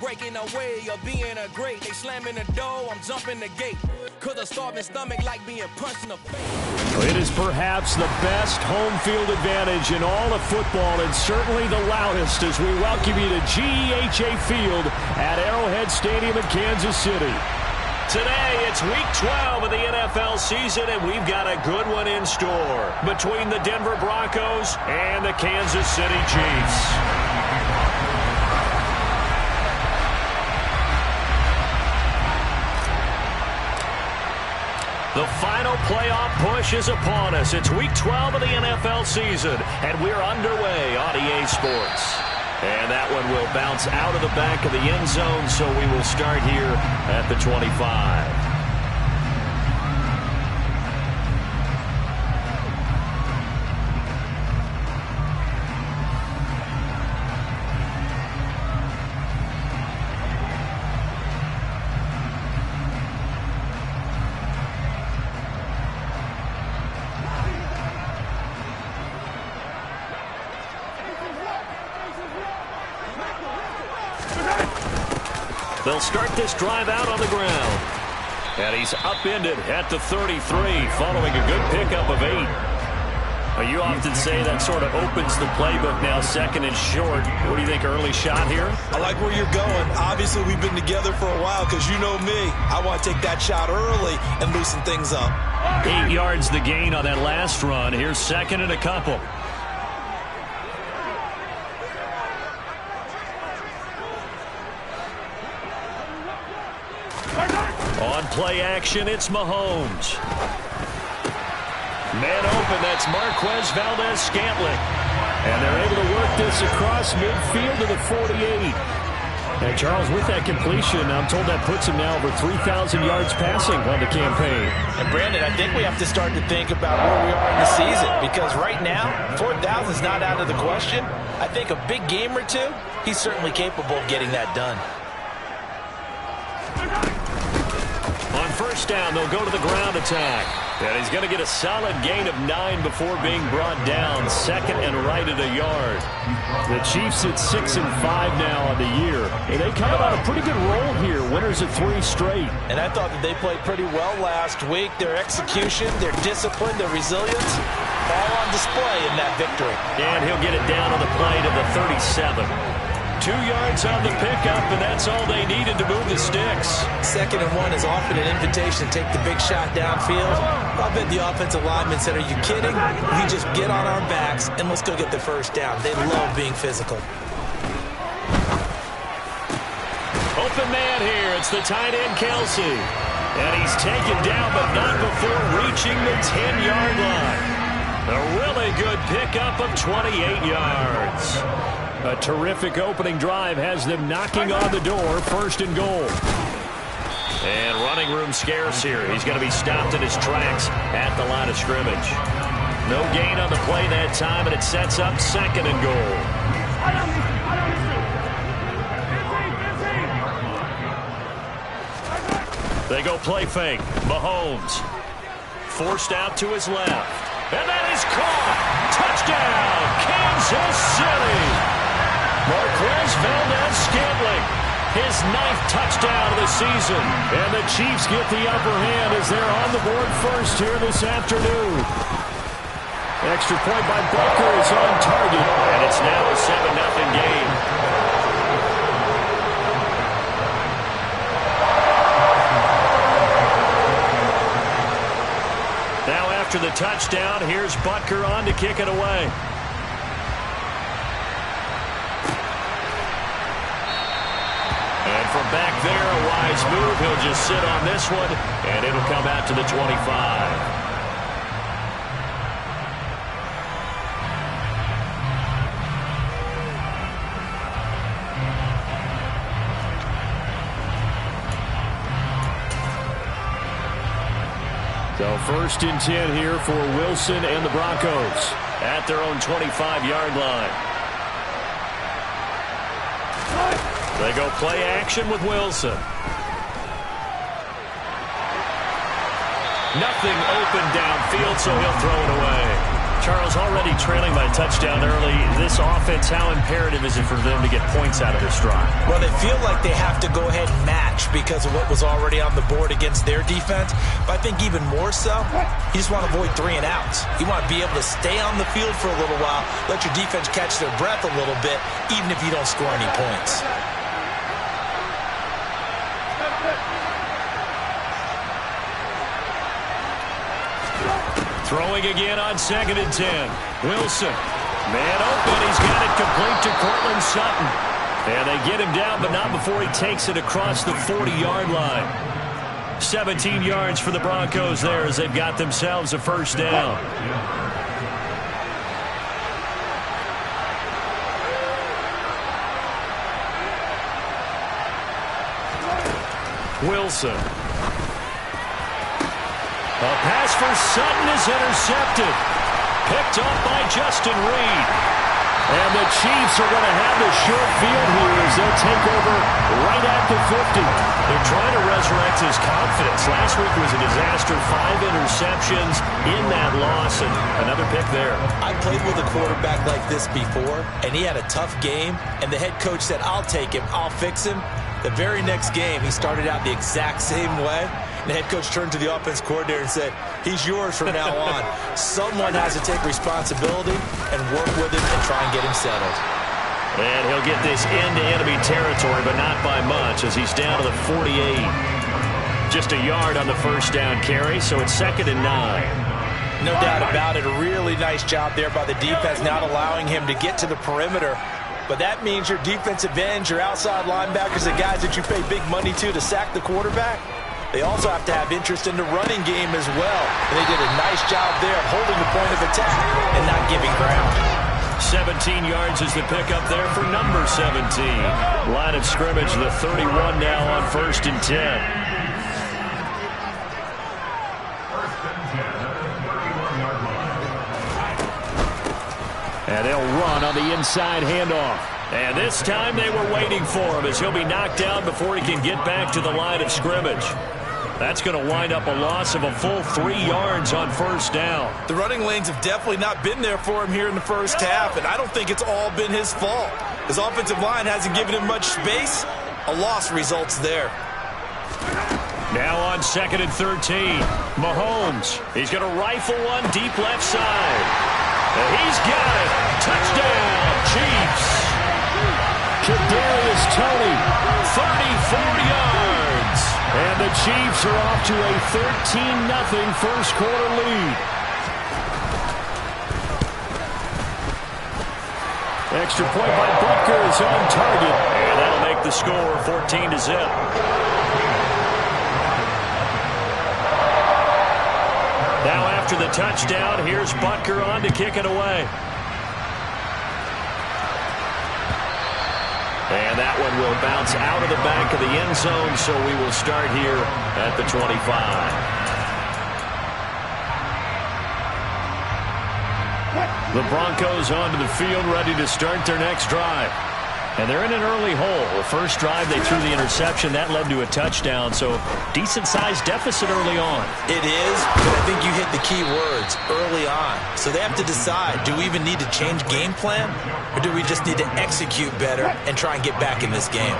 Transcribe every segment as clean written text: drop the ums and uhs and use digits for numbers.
breaking away of being a great. They slamming the door, I'm jumping the gate. Cause a starving stomach like being punched in the face. It is perhaps the best home field advantage in all of football, and certainly the loudest as we welcome you to GEHA Field at Arrowhead Stadium in Kansas City. Today, it's Week 12 of the NFL season, and we've got a good one in store between the Denver Broncos and the Kansas City Chiefs. The final playoff push is upon us. It's Week 12 of the NFL season, and we're underway on EA Sports. And that one will bounce out of the back of the end zone, so we will start here at the 25. They'll start this drive out on the ground. And he's upended at the 33 following a good pickup of 8. Well, you often say that sort of opens the playbook now, second and short. What do you think, early shot here? I like where you're going. Obviously, we've been together for a while because you know me. I want to take that shot early and loosen things up. 8 yards the gain on that last run. Here's second and a couple. On play action, it's Mahomes. Man open, that's Marquez Valdes-Scantling. And they're able to work this across midfield to the 48. And Charles, with that completion, I'm told that puts him now over 3,000 yards passing on the campaign. And Brandon, I think we have to start to think about where we are in the season, because right now, 4,000 is not out of the question. I think a big game or two, he's certainly capable of getting that done. On first down, they'll go to the ground attack. And he's going to get a solid gain of 9 before being brought down. Second and right at a yard. The Chiefs at 6-5 now on the year. And they come on a pretty good roll here. Winners of 3 straight. And I thought that they played pretty well last week. Their execution, their discipline, their resilience, all on display in that victory. And he'll get it down on the play to the 37. 2 yards on the pickup, and that's all they needed to move the sticks. 2nd and 1 is often an invitation to take the big shot downfield. I bet the offensive linemen said, are you kidding? We just get on our backs, and let's go get the first down. They love being physical. Open man here. It's the tight end, Kelsey. And he's taken down, but not before reaching the 10-yard line. A really good pickup of 28 yards. A terrific opening drive has them knocking on the door, 1st and goal. And running room scarce here. He's going to be stopped in his tracks at the line of scrimmage. No gain on the play that time, and it sets up 2nd and goal. They go play fake. Mahomes forced out to his left. And that is caught. Touchdown, Kansas City. Marquez Valdes-Scantling, his 9th touchdown of the season. And the Chiefs get the upper hand as they're on the board first here this afternoon. Extra point by Butker is on target. And it's now a 7-0 game. Now after the touchdown, here's Butker on to kick it away. And from back there, a wise move. He'll just sit on this one, and it'll come out to the 25. So 1st and 10 here for Wilson and the Broncos at their own 25-yard line. They go play action with Wilson. Nothing open downfield, so he'll throw it away. Charles, already trailing by a touchdown early. This offense, how imperative is it for them to get points out of this drive? Well, they feel like they have to go ahead and match because of what was already on the board against their defense. But I think even more so, you just want to avoid 3 and outs. You want to be able to stay on the field for a little while, let your defense catch their breath a little bit, even if you don't score any points. Throwing again on 2nd and 10. Wilson. Man open. He's got it complete to Courtland Sutton. And they get him down, but not before he takes it across the 40-yard line. 17 yards for the Broncos there as they've got themselves a first down. Wilson. A pass for Sutton is intercepted. Picked up by Justin Reed. And the Chiefs are going to have the short field here as they'll take over right at the 50. They're trying to resurrect his confidence. Last week was a disaster. 5 interceptions in that loss, and another pick there. I played with a quarterback like this before, and he had a tough game, and the head coach said, I'll take him, I'll fix him. The very next game, he started out the exact same way. The head coach turned to the offense coordinator and said, he's yours from now on. Someone has to take responsibility and work with him and try and get him settled. And he'll get this into enemy territory, but not by much as he's down to the 48. Just a yard on the first down carry, so it's 2nd and 9. No doubt about it. A really nice job there by the defense, not allowing him to get to the perimeter. But that means your defensive ends, your outside linebackers, the guys that you pay big money to sack the quarterback, they also have to have interest in the running game as well. And they did a nice job there of holding the point of attack and not giving ground. 17 yards is the pickup there for number 17. Line of scrimmage, the 31 now on 1st and 10. And they'll run on the inside handoff. And this time they were waiting for him as he'll be knocked down before he can get back to the line of scrimmage. That's going to wind up a loss of a full 3 yards on first down. The running lanes have definitely not been there for him here in the first half, and I don't think it's all been his fault. His offensive line hasn't given him much space. A loss results there. Now on 2nd and 13. Mahomes. He's going to rifle one deep left side. And he's got it. Touchdown, Chiefs. Kadarius Toney, 34 yards. And the Chiefs are off to a 13-0 first quarter lead. Extra point by Butker is on target. And that'll make the score 14-0. Now after the touchdown, here's Butker on to kick it away. And that one will bounce out of the back of the end zone, so we will start here at the 25. The Broncos onto the field, ready to start their next drive. And they're in an early hole. The first drive, they threw the interception. That led to a touchdown, so decent-sized deficit early on. It is, but I think you hit the key words, early on. So they have to decide, do we even need to change game plan, or do we just need to execute better and try and get back in this game?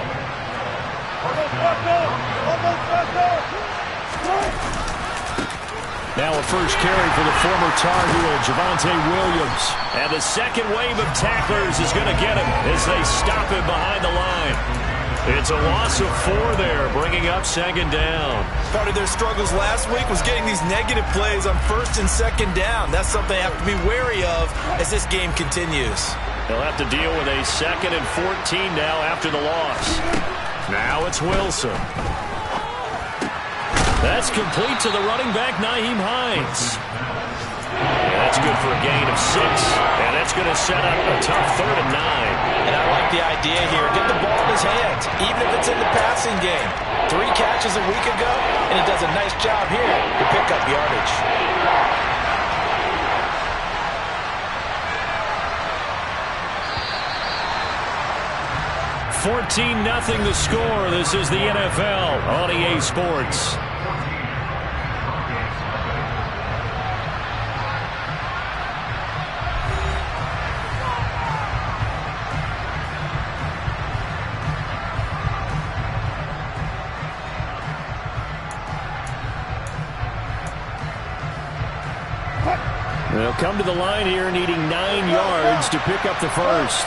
Now a first carry for the former Tar Heel, Javonte Williams. And the second wave of tacklers is going to get him as they stop him behind the line. It's a loss of 4 there, bringing up 2nd down. Part of their struggles last week was getting these negative plays on 1st and 2nd down. That's something they have to be wary of as this game continues. They'll have to deal with a 2nd and 14 now after the loss. Now it's Wilson. That's complete to the running back, Nyheim Hines. That's good for a gain of 6. And that's going to set up a tough 3rd and 9. And I like the idea here. Get the ball in his hands, even if it's in the passing game. 3 catches a week ago, and he does a nice job here to pick up yardage. $14-0 the score. This is the NFL on EA Sports. They'll come to the line here needing 9 yards to pick up the first.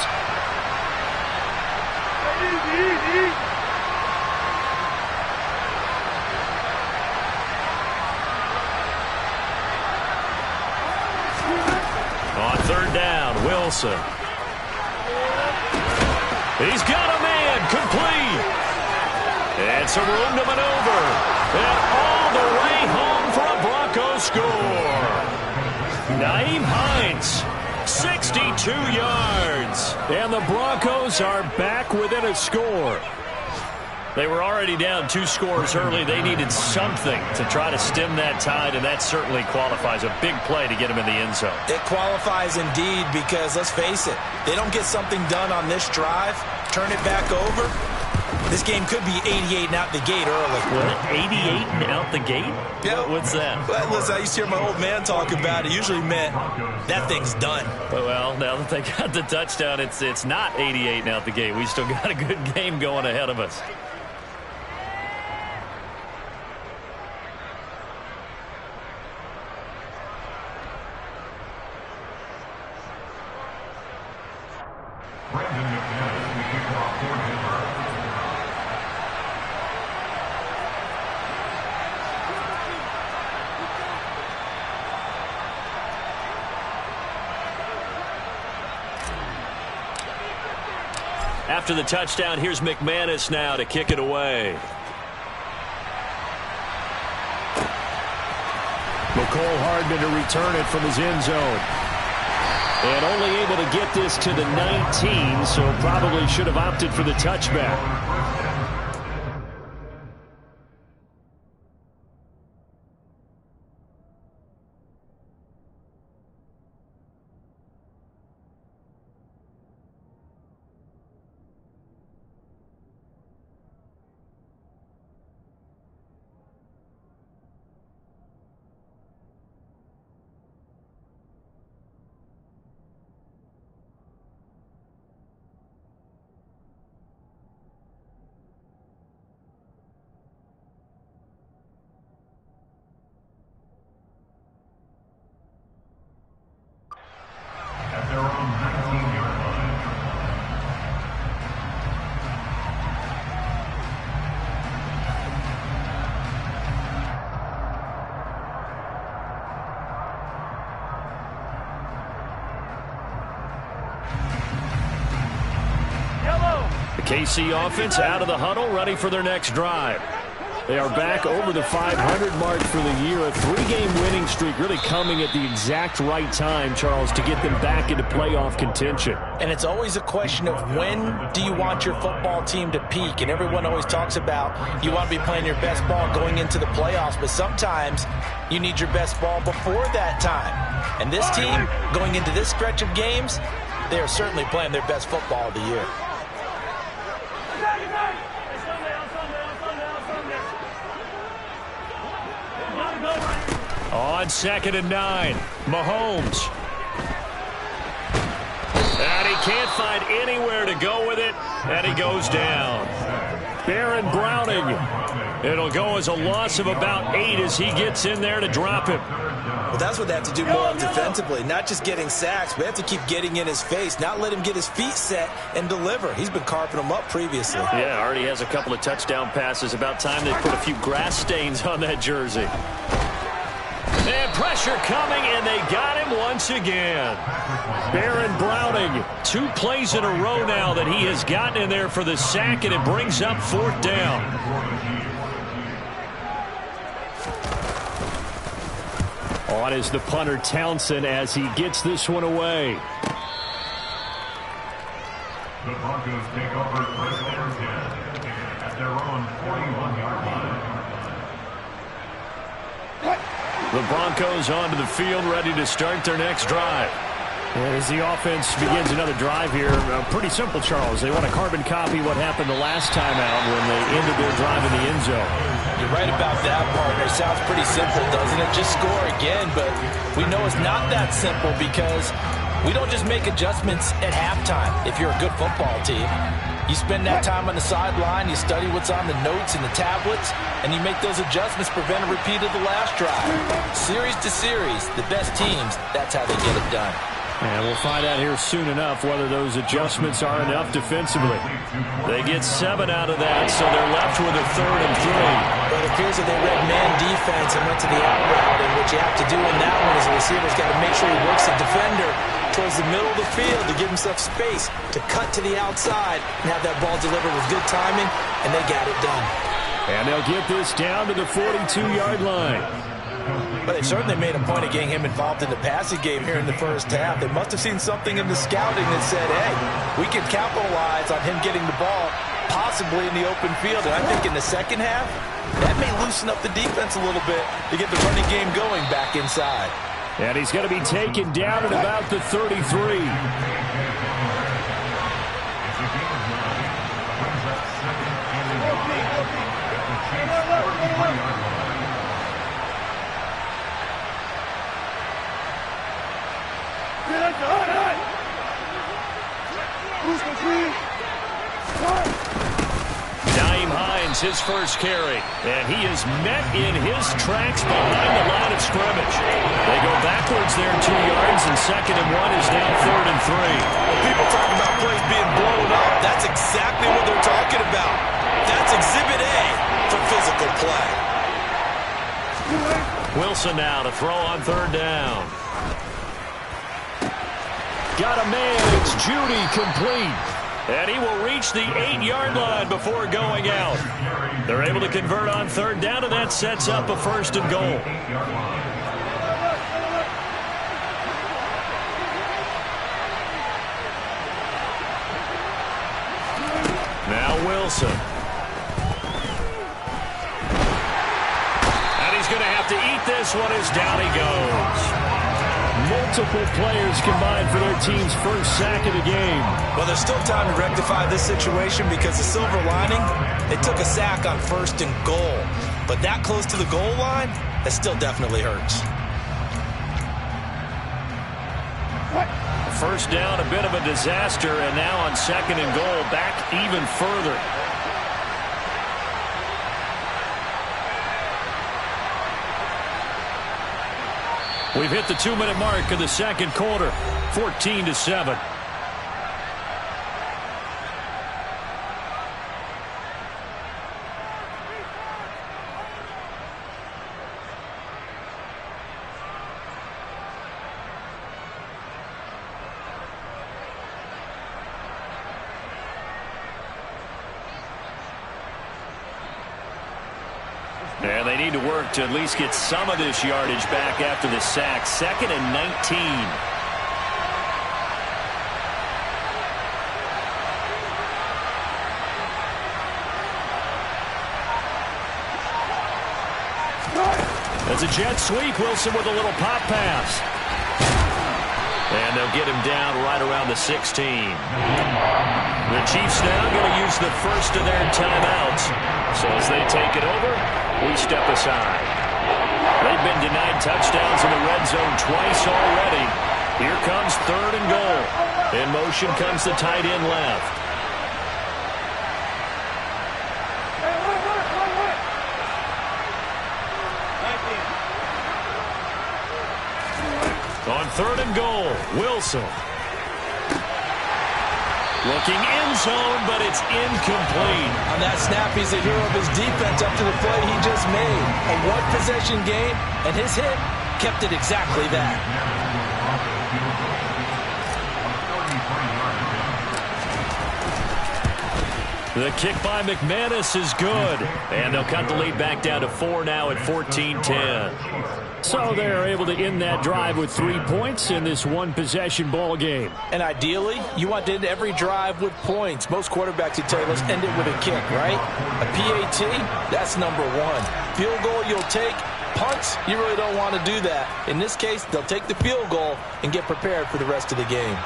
On third down, Wilson. He's got a man, complete. And some room to maneuver. And all the way home for a Broncos score. Nyheim Hines, 62 yards. And the Broncos are back within a score. They were already down 2 scores early. They needed something to try to stem that tide, and that certainly qualifies. A big play to get them in the end zone. It qualifies indeed because, let's face it, they don't get something done on this drive, turn it back over, this game could be 88 and out the gate early. What? 88 and out the gate? Yeah. What's that? Well, listen, I used to hear my old man talk about it. Usually meant that thing's done. Well, now that they got the touchdown, it's not 88 and out the gate. We still got a good game going ahead of us. After the touchdown, here's McManus now to kick it away. McCole Hardman to return it from his end zone. And only able to get this to the 19, so probably should have opted for the touchback. KC offense out of the huddle, ready for their next drive. They are back over the 500 mark for the year. A 3-game winning streak really coming at the exact right time, Charles, to get them back into playoff contention. And it's always a question of when do you want your football team to peak? And everyone always talks about you want to be playing your best ball going into the playoffs, but sometimes you need your best ball before that time. And this team, going into this stretch of games, they are certainly playing their best football of the year. On 2nd and 9, Mahomes. And he can't find anywhere to go with it, and he goes down. Baron Browning. It'll go as a loss of about 8 as he gets in there to drop him. Well, that's what they have to do more defensively, not just getting sacks, but they have to keep getting in his face, not let him get his feet set and deliver. He's been carving them up previously. Yeah, already has a couple of touchdown passes. About time they put a few grass stains on that jersey. And pressure coming, and they got him once again. Baron Browning, 2 plays in a row now that he has gotten in there for the sack, and it brings up 4th down. On is the punter Townsend as he gets this one away. The Broncos take over first and 10 at their own 41-yard line. The Broncos onto the field, ready to start their next drive. As the offense begins another drive here, pretty simple, Charles. They want to carbon copy what happened the last time out when they ended their drive in the end zone. You're right about that, partner. Sounds pretty simple, doesn't it? Just score again, but we know it's not that simple because we don't just make adjustments at halftime if you're a good football team. You spend that time on the sideline, you study what's on the notes and the tablets, and you make those adjustments, prevent a repeat of the last drive. Series to series, the best teams, that's how they get it done. And we'll find out here soon enough whether those adjustments are enough defensively. They get 7 out of that, so they're left with a 3rd and 3. But it appears that they read man defense and went to the out route, and what you have to do in that one is the receiver's got to make sure he works the defender towards the middle of the field to give himself space to cut to the outside and have that ball delivered with good timing, and they got it done. And they'll get this down to the 42-yard line. But they certainly made a point of getting him involved in the passing game here in the first half. They must have seen something in the scouting that said, hey, we can capitalize on him getting the ball possibly in the open field. And I think in the second half, that may loosen up the defense a little bit to get the running game going back inside. And he's going to be taken down at about the 33. Nyheim Hines, his first carry, and he is met in his tracks behind the line of scrimmage. They go backwards there 2 yards, and 2nd and 1 is now 3rd and 3. When people talk about plays being blown up, that's exactly what they're talking about. That's Exhibit A for physical play. Wilson now to throw on 3rd down. Got a man, it's Judy, complete. And he will reach the 8-yard line before going out. They're able to convert on 3rd down, and that sets up a 1st and goal. Now Wilson. And he's going to have to eat this one as down he goes. Multiple players combined for their team's first sack of the game. Well, there's still time to rectify this situation because the silver lining, they took a sack on 1st and goal. But that close to the goal line, that still definitely hurts. First down, a bit of a disaster, and now on 2nd and goal, back even further. We've hit the 2-minute mark of the 2nd quarter, 14-7. And they need to work to at least get some of this yardage back after the sack. 2nd and 19. That's a jet sweep. Wilson with a little pop pass. And they'll get him down right around the 16. The Chiefs now going to use the first of their timeouts. So as they take it over, we step aside. They've been denied touchdowns in the red zone twice already. Here comes 3rd and goal. In motion comes the tight end left. On 3rd and goal, Wilson. Looking end zone, but it's incomplete. On that snap, he's a hero of his defense up to the play he just made. A one-possession game, and his hit kept it exactly that. The kick by McManus is good. And they'll cut the lead back down to 4 now at 14-10. So they're able to end that drive with 3 points in this one-possession ball game. And ideally, you want to end every drive with points. Most quarterbacks would tell you, let's end it with a kick, right? A PAT, that's number 1. Field goal you'll take. Punts, you really don't want to do that. In this case, they'll take the field goal and get prepared for the rest of the game.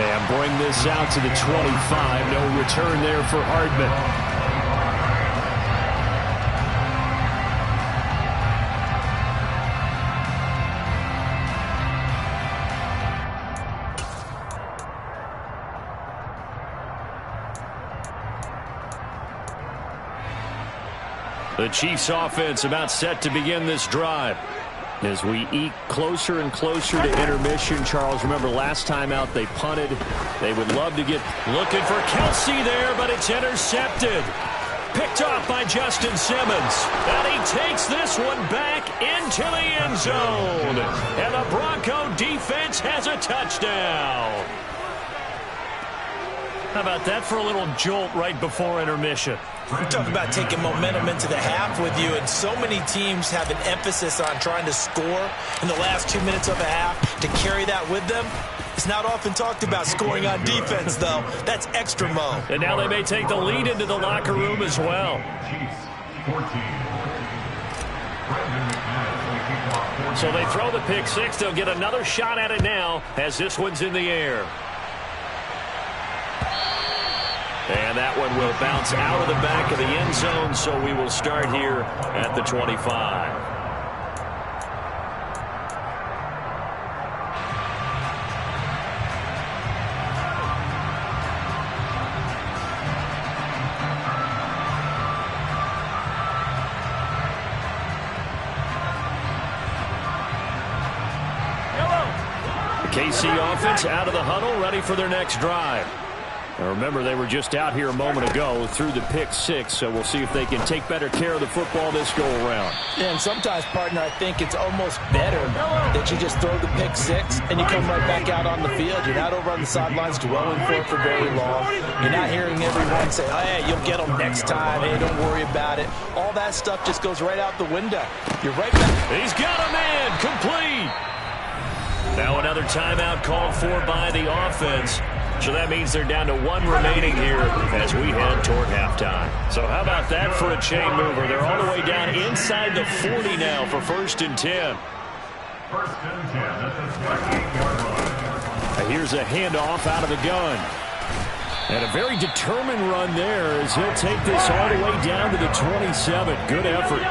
And bring this out to the 25. No return there for Hardman. The Chiefs offense about set to begin this drive. As we eke closer and closer to intermission, Charles, remember last time out they punted. They would love to get looking for Kelce there, but it's intercepted. Picked off by Justin Simmons. And he takes this one back into the end zone. And the Bronco defense has a touchdown. How about that for a little jolt right before intermission? You talk about taking momentum into the half with you, and so many teams have an emphasis on trying to score in the last 2 minutes of a half to carry that with them. It's not often talked about scoring on defense, though. That's extra mo. And now they may take the lead into the locker room as well. So they throw the pick six. They'll get another shot at it now as this one's in the air. And that one will bounce out of the back of the end zone, so we will start here at the 25. The KC offense out of the huddle, ready for their next drive. Now remember, they were just out here a moment ago through the pick six, so we'll see if they can take better care of the football this go-around. Yeah, and sometimes, partner, I think it's almost better that you just throw the pick six and you come right back out on the field. You're not over on the sidelines dwelling for it for very long. You're not hearing everyone say, oh, hey, you'll get them next time. Hey, don't worry about it. All that stuff just goes right out the window. You're right back. He's got a man complete. Now another timeout called for by the offense. So that means they're down to one remaining here as we head toward halftime. So how about that for a chain mover? They're all the way down inside the 40 now for 1st and 10. 1st and 10 at the 28-yard line. Here's a handoff out of the gun. And a very determined run there as he'll take this all the way down to the 27. Good effort.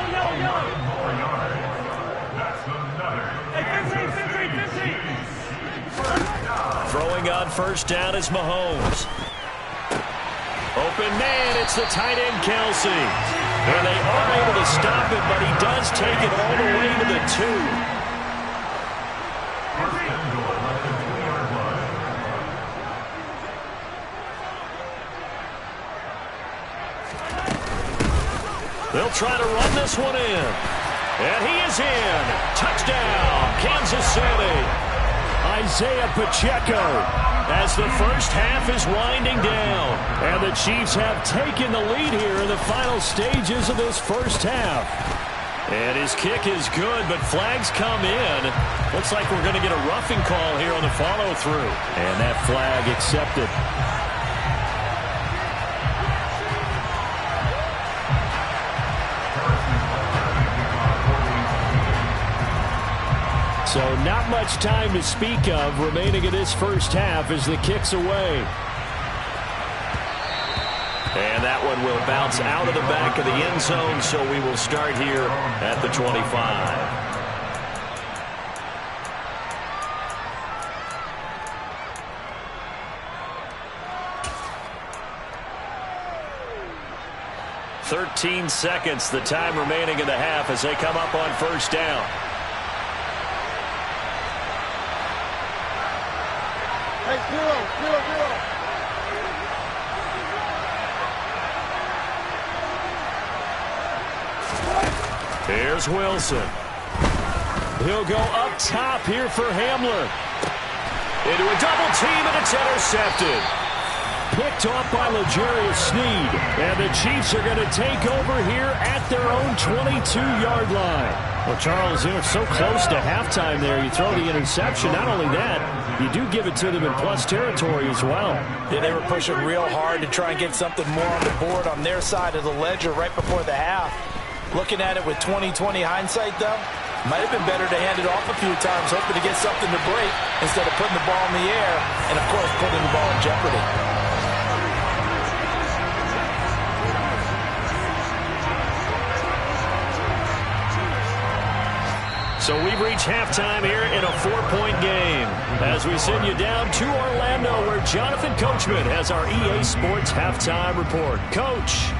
Throwing on 1st down is Mahomes. Open man, it's the tight end Kelce. And they are able to stop it, but he does take it all the way to the 2. They'll try to run this one in. And he is in. Touchdown, Kansas City. Isaiah Pacheco as the first half is winding down. And the Chiefs have taken the lead here in the final stages of this first half. And his kick is good, but flags come in. Looks like we're going to get a roughing call here on the follow-through. And that flag accepted. So not much time to speak of remaining in this first half as the kick's away. And that one will bounce out of the back of the end zone, so we will start here at the 25. "13 seconds, the time remaining in the half as they come up on 1st down. Here's Wilson. He'll go up top here for Hamler. Into a double team, and it's intercepted. Picked off by L'Jarius Sneed. And the Chiefs are going to take over here at their own 22-yard line. Well, Charles, they're so close to halftime there. You throw the interception. Not only that, you do give it to them in plus territory as well. Yeah, they were pushing real hard to try and get something more on the board on their side of the ledger right before the half. Looking at it with 20/20 hindsight, though, might have been better to hand it off a few times, hoping to get something to break instead of putting the ball in the air and, of course, putting the ball in jeopardy. So we've reached halftime here in a 4-point game as we send you down to Orlando where Jonathan Coachman has our EA Sports halftime report. Coach.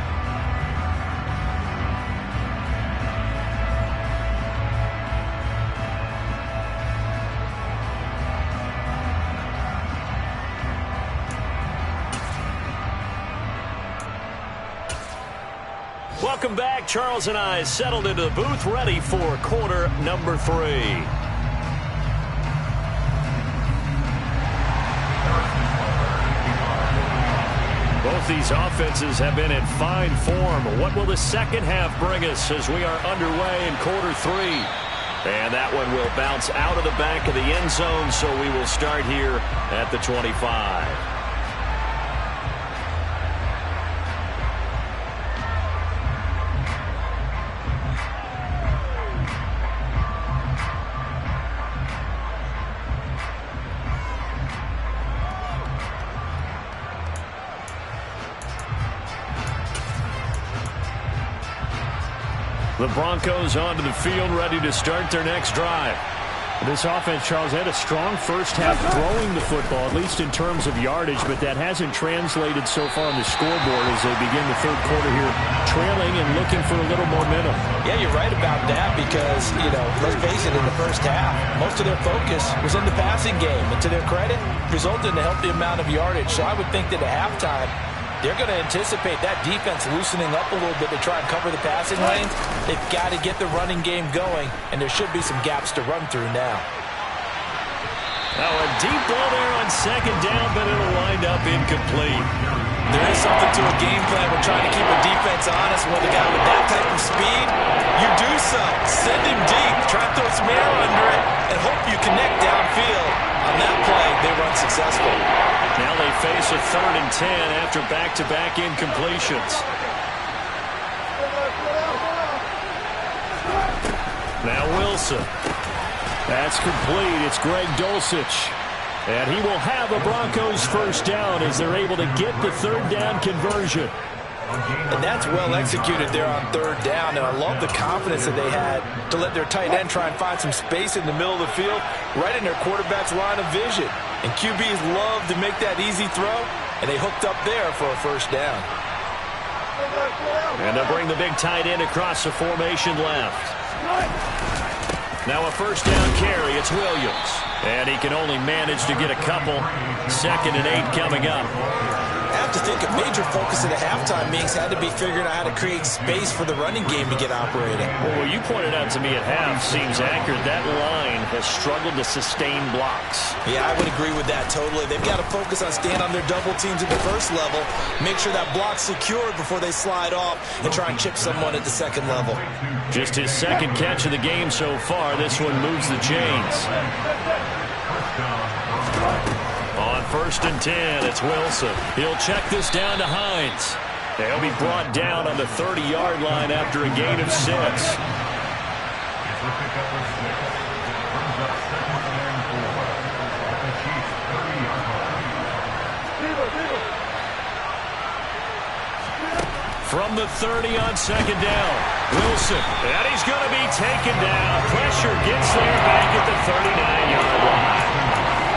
Welcome back. Charles and I settled into the booth, ready for quarter number 3. Both these offenses have been in fine form. What will the second half bring us as we are underway in quarter 3? And that one will bounce out of the back of the end zone, so we will start here at the 25. The Broncos onto the field, ready to start their next drive. This offense, Charles, had a strong first half throwing the football, at least in terms of yardage, but that hasn't translated so far on the scoreboard as they begin the third quarter here, trailing and looking for a little momentum. Yeah, you're right about that because, let's face it, in the first half, most of their focus was on the passing game. And to their credit, resulted in a healthy amount of yardage. So I would think that at halftime, they're going to anticipate that defense loosening up a little bit to try and cover the passing lanes. They've got to get the running game going, and there should be some gaps to run through now. Now a deep ball there on second down, but it'll wind up incomplete. There is something to a game plan. We're trying to keep a defense honest. With a guy with that type of speed, you do so. Send him deep. Try to throw some air under it and hope you connect downfield. On that play, they run successful. Now they face a 3rd and 10 after back-to-back incompletions. Now Wilson. That's complete. It's Greg Dulcich. And he will have a Broncos first down as they're able to get the 3rd down conversion. And that's well executed there on 3rd down. And I love the confidence that they had to let their tight end try and find some space in the middle of the field, right in their quarterback's line of vision. And QBs love to make that easy throw, and they hooked up there for a first down. And they'll bring the big tight end across the formation left. Now a first down carry. It's Williams. And he can only manage to get a couple. 2nd and 8 coming up. I have to think a major focus at the halftime meetings had to be figuring out how to create space for the running game to get operating. Well, what you pointed out to me at half seems accurate. That line has struggled to sustain blocks. Yeah, I would agree with that totally. They've got to focus on staying on their double teams at the first level, make sure that block's secured before they slide off and try and chip someone at the second level. Just his 2nd catch of the game so far. This one moves the chains. On 1st and 10, it's Wilson. He'll check this down to Hines. He'll be brought down on the 30-yard line after a gain of 6. From the 30 on 2nd down, Wilson. And he's going to be taken down. Pressure gets there back at the 39-yard line.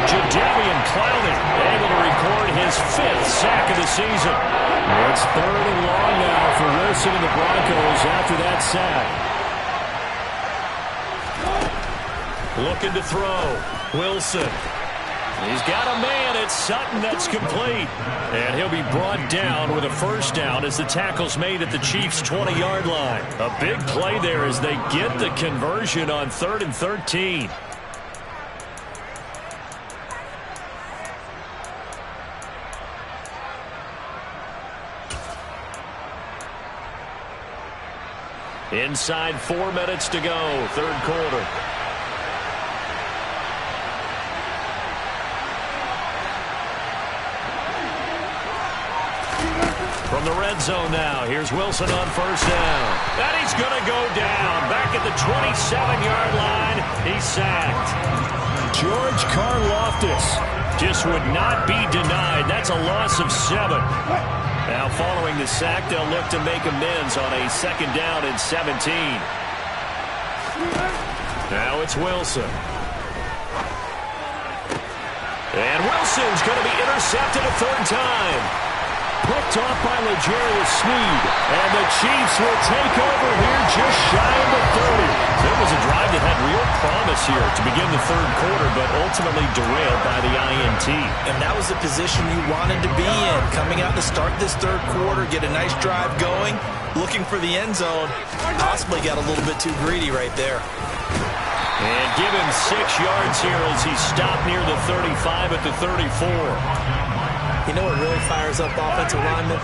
Jadeveon Clowney able to record his 5th sack of the season. It's 3rd and long now for Wilson and the Broncos after that sack. Looking to throw. Wilson. He's got a man. It's Sutton. That's complete. And he'll be brought down with a first down as the tackle's made at the Chiefs' 20-yard line. A big play there as they get the conversion on 3rd and 13. Inside 4 minutes to go, 3rd quarter. From the red zone now, here's Wilson on first down. And he's going to go down. Back at the 27-yard line, he's sacked. George Karlaftis just would not be denied. That's a loss of 7. Now following the sack, they'll look to make amends on a 2nd down and 17. Now it's Wilson. And Wilson's going to be intercepted a 3rd time. Picked off by L'Jarius Sneed. And the Chiefs will take over here just shy of the 30. So it was a drive that had real promise here to begin the third quarter, but ultimately derailed by the INT. And that was the position you wanted to be in. Coming out to start this third quarter, get a nice drive going, looking for the end zone. Possibly got a little bit too greedy right there. And give him 6 yards here as he stopped near the 35 at the 34. You know what really fires up offensive linemen?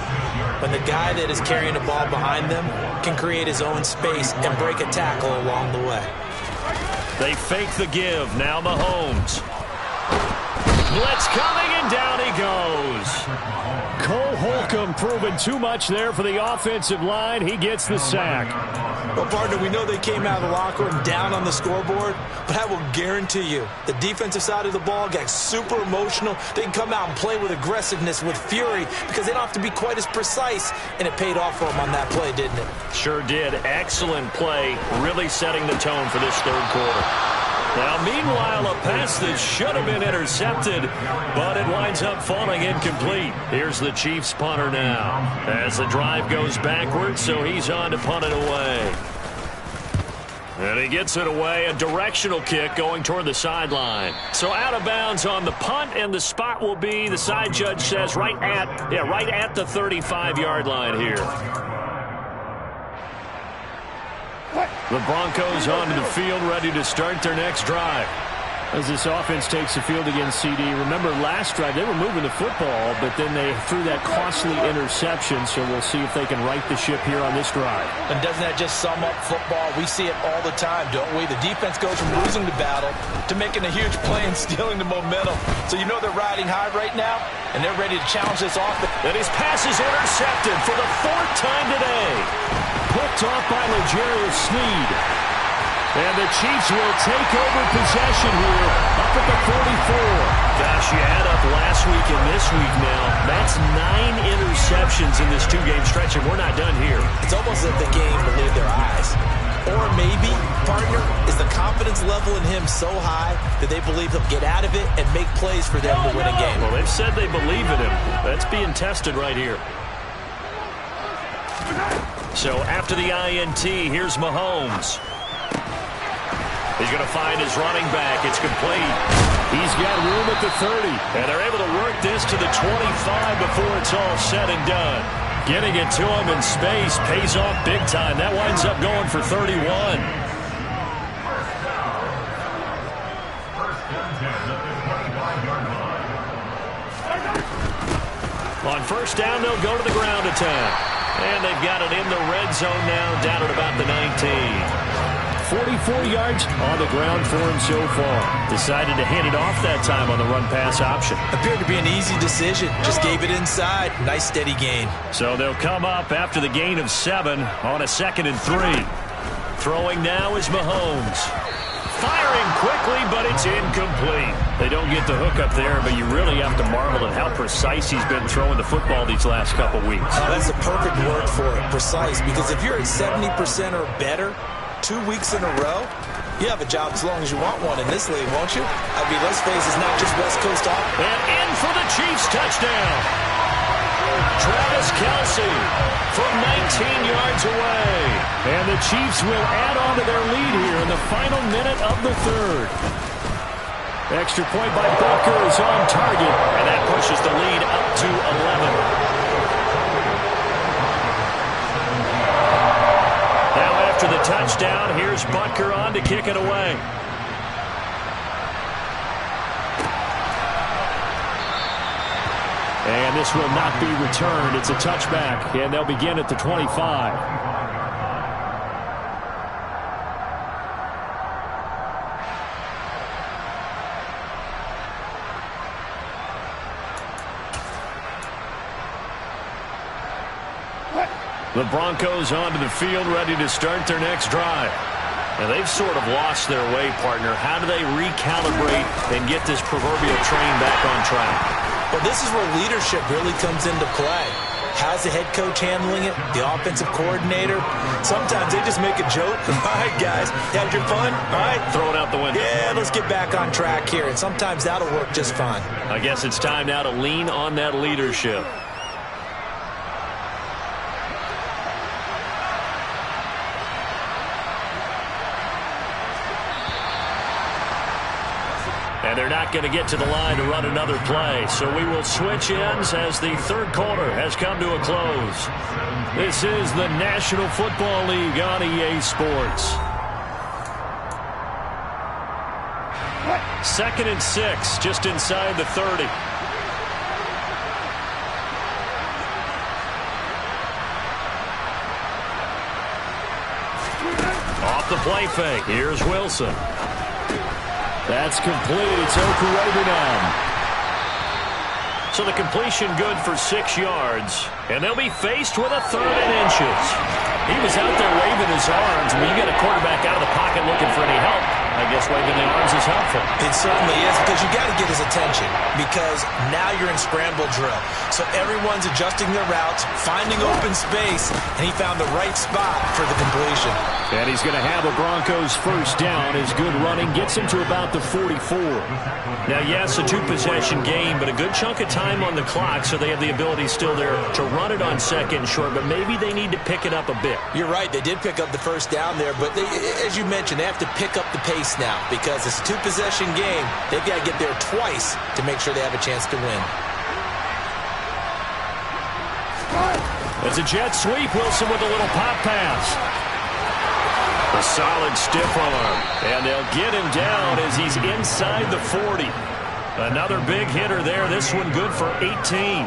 When the guy that is carrying the ball behind them can create his own space and break a tackle along the way. They fake the give. Now Mahomes. Blitz coming, and down he goes. Cole Holcomb proving too much there for the offensive line. He gets the sack. Well, partner, we know they came out of the locker room down on the scoreboard, but I will guarantee you the defensive side of the ball got super emotional. They can come out and play with aggressiveness, with fury, because they don't have to be quite as precise, and it paid off for them on that play, didn't it? Sure did. Excellent play, really setting the tone for this third quarter. Now, meanwhile, a pass that should have been intercepted, but it winds up falling incomplete. Here's the Chiefs punter now as the drive goes backwards, so he's on to punt it away. And he gets it away, a directional kick going toward the sideline. So out of bounds on the punt, and the spot will be, the side judge says, right at the 35-yard line here. The Broncos onto the field, ready to start their next drive. As this offense takes the field against CD, remember last drive they were moving the football, but then they threw that costly interception, so we'll see if they can right the ship here on this drive. And doesn't that just sum up football? We see it all the time, don't we? The defense goes from losing the battle to making a huge play and stealing the momentum. So you know they're riding high right now, and they're ready to challenge this offense. And his pass is intercepted for the 4th time today. Picked off by L'Jarius Sneed. And the Chiefs will take over possession here up at the 44. Gosh, you add up last week and this week now. That's 9 interceptions in this 2-game stretch, and we're not done here. It's almost as if the game believed their eyes. Or maybe, partner, is the confidence level in him so high that they believe he'll get out of it and make plays for them to win a game. Well, they've said they believe in him. That's being tested right here. So after the INT, here's Mahomes. He's going to find his running back. It's complete. He's got room at the 30. And they're able to work this to the 25 before it's all said and done. Getting it to him in space pays off big time. That winds up going for 31. On first down, they'll go to the ground attack. And they've got it in the red zone now, down at about the 19. 44 yards on the ground for him so far. Decided to hand it off that time on the run-pass option. Appeared to be an easy decision. Just gave it inside. Nice steady gain. So they'll come up after the gain of 7 on a 2nd and 3. Throwing now is Mahomes. Firing quickly, but it's incomplete. They don't get the hook up there, but you really have to marvel at how precise he's been throwing the football these last couple weeks. That's the perfect word for it, precise, because if you're at 70% or better 2 weeks in a row, you have a job as long as you want one in this league, won't you? I mean, let's face it's not just West Coast offense. And in for the Chiefs touchdown. Travis Kelce from 19 yards away. And the Chiefs will add on to their lead here in the final minute of the third. Extra point by Butker is on target. And that pushes the lead up to 11. Now after the touchdown, here's Butker on to kick it away. And this will not be returned. It's a touchback, and they'll begin at the 25. The Broncos onto the field, ready to start their next drive. And they've sort of lost their way, partner. How do they recalibrate and get this proverbial train back on track? Well, this is where leadership really comes into play. How's the head coach handling it? The offensive coordinator? Sometimes they just make a joke. All right, guys, had your fun? All right. Throw it out the window. Yeah, let's get back on track here. And sometimes that'll work just fine. I guess it's time now to lean on that leadership. And they're not going to get to the line to run another play. So we will switch ends as the third quarter has come to a close. This is the National Football League on EA Sports. 2nd and 6, just inside the 30. Off the play fake. Here's Wilson. That's complete. It's Okurebunan. So the completion good for 6 yards. And they'll be faced with a 3rd and inches. He was out there waving his arms. When you get a quarterback out of the pocket looking for any help, I guess waving the arms is helpful. It certainly is, because you got to get his attention, because now you're in scramble drill. So everyone's adjusting their routes, finding open space, and he found the right spot for the completion. And he's going to have a Broncos first down. His good running gets him to about the 44. Now, yes, a 2-possession game, but a good chunk of time on the clock, so they have the ability still there to run it on 2nd and short, but maybe they need to pick it up a bit. You're right. They did pick up the first down there, but as you mentioned, they have to pick up the pace now, because it's a 2-possession game. They've got to get there twice to make sure they have a chance to win. It's a jet sweep. Wilson with a little pop pass. A solid stiff arm. And they'll get him down as he's inside the 40. Another big hitter there. This one good for 18.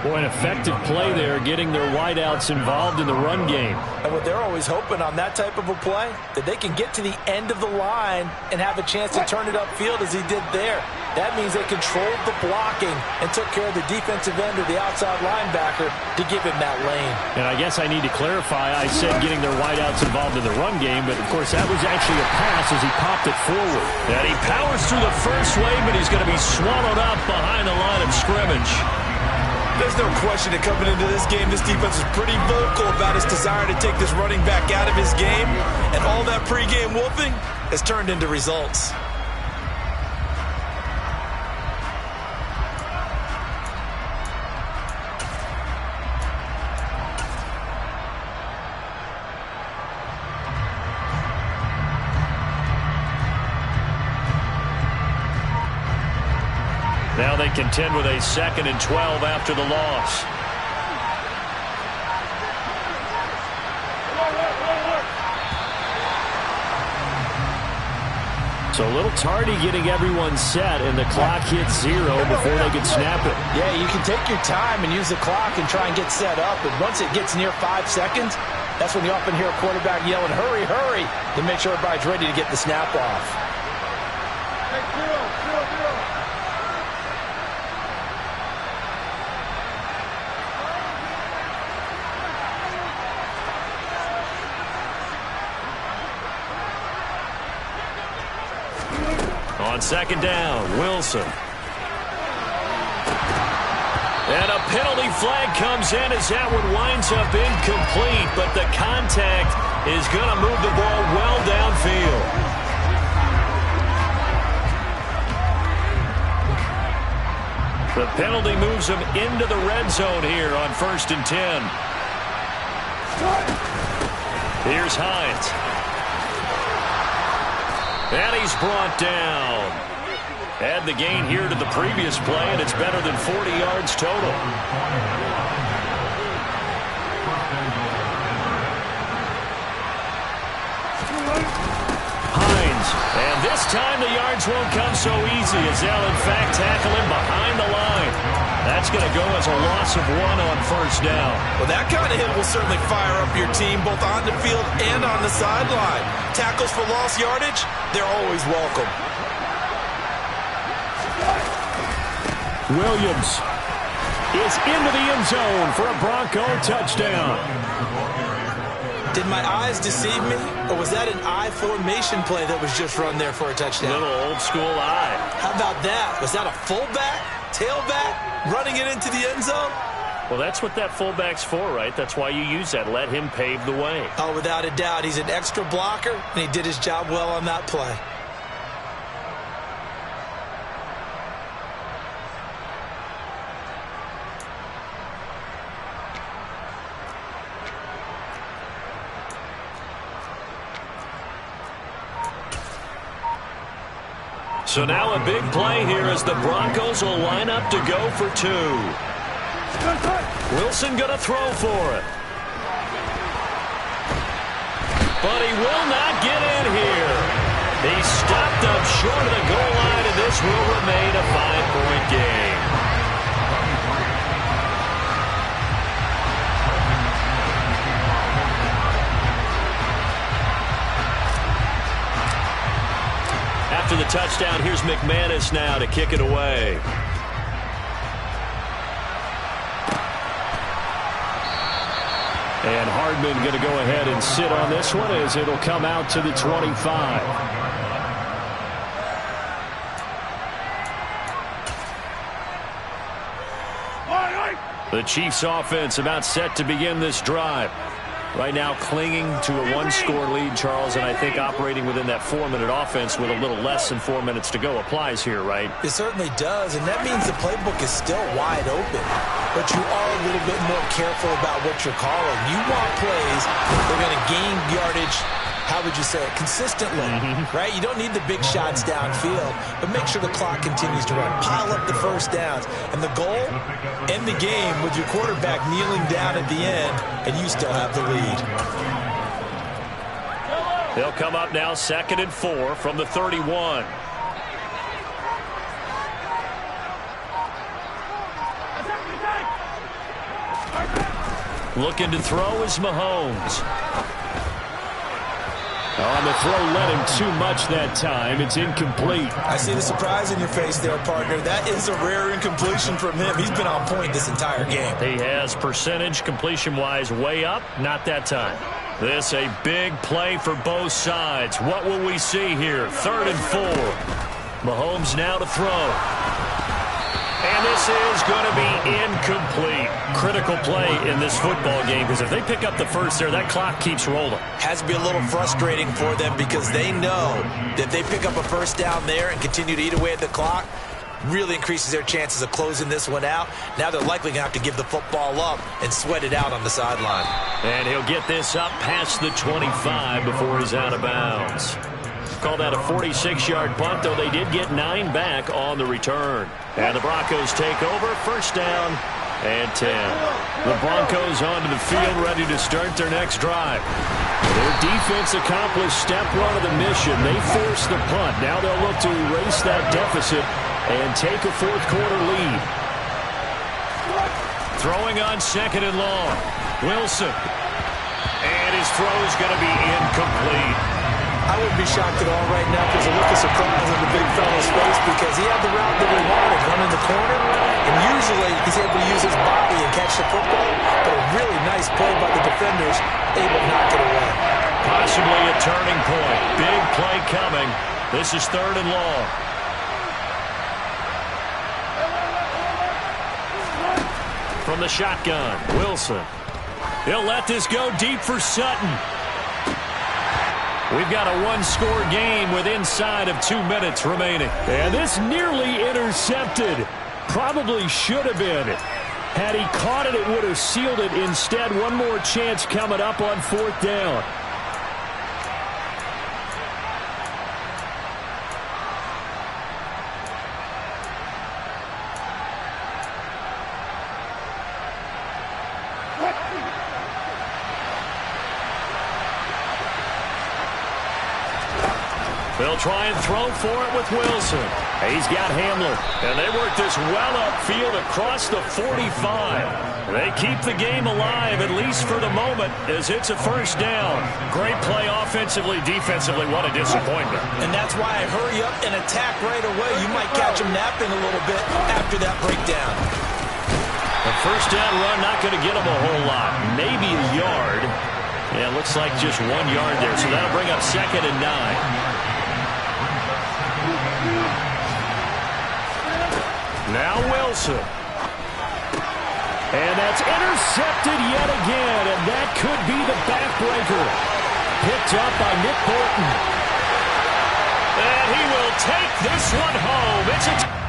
Boy, an effective play there, getting their wideouts involved in the run game. And what they're always hoping on that type of a play, that they can get to the end of the line and have a chance to turn it upfield as he did there. That means they controlled the blocking and took care of the defensive end or the outside linebacker to give him that lane. And I guess I need to clarify, I said getting their wideouts involved in the run game, but of course that was actually a pass as he popped it forward. And he powers through the first wave, but he's going to be swallowed up behind the line of scrimmage. There's no question that coming into this game, this defense is pretty vocal about its desire to take this running back out of his game. And all that pregame wolfing has turned into results. Now they contend with a 2nd and 12 after the loss. So a little tardy getting everyone set, and the clock hits 0 before they can snap it. Yeah, you can take your time and use the clock and try and get set up, but once it gets near 5 seconds, that's when you often hear a quarterback yelling, hurry, hurry, to make sure everybody's ready to get the snap off. On 2nd down, Wilson. And a penalty flag comes in as that one winds up incomplete, but the contact is going to move the ball well downfield. The penalty moves him into the red zone here on 1st and 10. Here's Hines. And he's brought down. Add the gain here to the previous play, and it's better than 40 yards total. Hines. And this time the yards won't come so easy as they'll in fact tackle him behind the line. That's going to go as a loss of 1 on 1st down. Well, that kind of hit will certainly fire up your team both on the field and on the sideline. Tackles for lost yardage, they're always welcome. Williams is into the end zone for a Bronco touchdown. Did my eyes deceive me, or was that an I formation play that was just run there for a touchdown? Little old school eye. How about that? Was that a fullback, tailback, running it into the end zone? Well, that's what that fullback's for, right? That's why you use that. Let him pave the way. Oh, without a doubt. He's an extra blocker, and he did his job well on that play. So now a big play here as the Broncos will line up to go for 2. Wilson going to throw for it. But he will not get in here. He stopped up short of the goal line, and this will remain a 5-point game. After the touchdown, here's McManus now to kick it away. And Hardman going to go ahead and sit on this one as it'll come out to the 25. The Chiefs offense about set to begin this drive. Right now clinging to a 1-score lead, Charles, and I think operating within that 4-minute offense with a little less than 4 minutes to go applies here, right? It certainly does, and that means the playbook is still wide open. But you are a little bit more careful about what you're calling. You want plays that are going to gain yardage, how would you say it, consistently, right? You don't need the big shots downfield, but make sure the clock continues to run. Pile up the first downs. And the goal, end the game with your quarterback kneeling down at the end, and you still have the lead. They'll come up now 2nd and 4 from the 31. Looking to throw is Mahomes. On the throw, led him too much that time. It's incomplete. I see the surprise in your face there, partner. That is a rare incompletion from him. He's been on point this entire game. He has percentage completion-wise way up. Not that time. This a big play for both sides. What will we see here? 3rd and 4. Mahomes now to throw. And this is going to be incomplete. Critical play in this football game because if they pick up the first there, that clock keeps rolling. Has to be a little frustrating for them because they know that they pick up a first down there and continue to eat away at the clock, really increases their chances of closing this one out. Now they're likely going to have to give the football up and sweat it out on the sideline. And he'll get this up past the 25 before he's out of bounds. Call that a 46-yard punt, though they did get 9 back on the return. And the Broncos take over, first down and 10. The Broncos onto the field, ready to start their next drive. Their defense accomplished step 1 of the mission. They forced the punt. Now they'll look to erase that deficit and take a 4th quarter lead. Throwing on 2nd and long. Wilson. And his throw is going to be incomplete. I wouldn't be shocked at all right now if there's a look of surprise on the big fellow's face because he had the route that he wanted, running the corner, and usually he's able to use his body and catch the football, but a really nice play by the defenders, able to knock it away. Possibly a turning point. Big play coming. This is 3rd and long. From the shotgun, Wilson. He'll let this go deep for Sutton. We've got a 1-score game with inside of 2 minutes remaining. And this nearly intercepted. Probably should have been. Had he caught it, it would have sealed it. Instead, one more chance coming up on 4th down. They'll try and throw for it with Wilson. He's got Hamler. And they work this well upfield across the 45. They keep the game alive, at least for the moment, as it's a first down. Great play offensively, defensively. What a disappointment. And that's why I hurry up and attack right away. You might catch him napping a little bit after that breakdown. A first down run, not going to get him a whole lot. Maybe a yard. Yeah, looks like just 1 yard there. So that'll bring up 2nd and 9. Now Wilson. And that's intercepted yet again, and that could be the backbreaker. Picked up by Nick Bolton. And he will take this one home. It's a